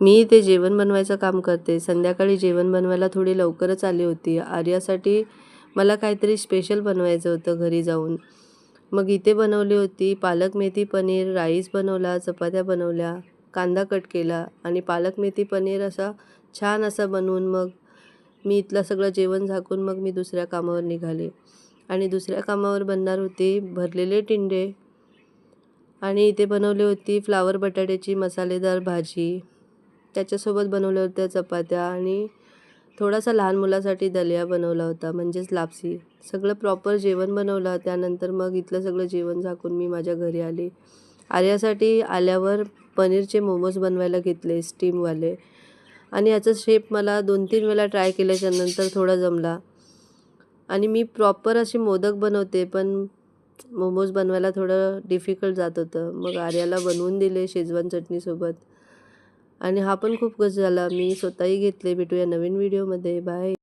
मी ते जेवण बनवायचं काम करते. संध्याकाळी जेवण बनवायला थोडी लवकरच आली होती. आर्यासाठी मला काहीतरी स्पेशल बनवायचं होतं घरी जाऊन. मग इथे बनवली होती पालक मेथी पनीर, राईस बनवला, चपात्या बनवल्या, कांदा कट केला आणि पालक मेथी पनीर असा छान असा बनवून मग मी इथलं सगळं जेवण झाकून मग मी दुसऱ्या कामावर निघाले. आणि दुसऱ्या कामावर बनणार होती भरलेले टिंडे आणि इथे बनवली होती फ्लावर बटाट्याची मसालेदार भाजी. त्याच्यासोबत बनवल्या होत्या चपात्या आणि थोडासा लहान मुलासाठी दलिया बनवला होता म्हणजेच लापसी. सगळं प्रॉपर जेवण बनवलं. त्यानंतर मग इथलं सगळं जेवण झाकून मी माझ्या घरी आले. आर्यासाठी आल्यावर पनीरचे मोमोज बनवायला घेतले स्टीमवाले आणि याचा शेप मला 2-3 वेळा ट्राय केल्याच्यानंतर थोडा जमला. आणि मी प्रॉपर अशी मोदक बनवते पण मोमोज बनवायला थोडं डिफिकल्ट जात होतं. मग आर्याला बनवून दिले शेजवान चटणीसोबत आणि हा पण खूप खुश झाला. मी स्वतःही घेतले. भेटूया नवीन व्हिडिओमध्ये. बाय.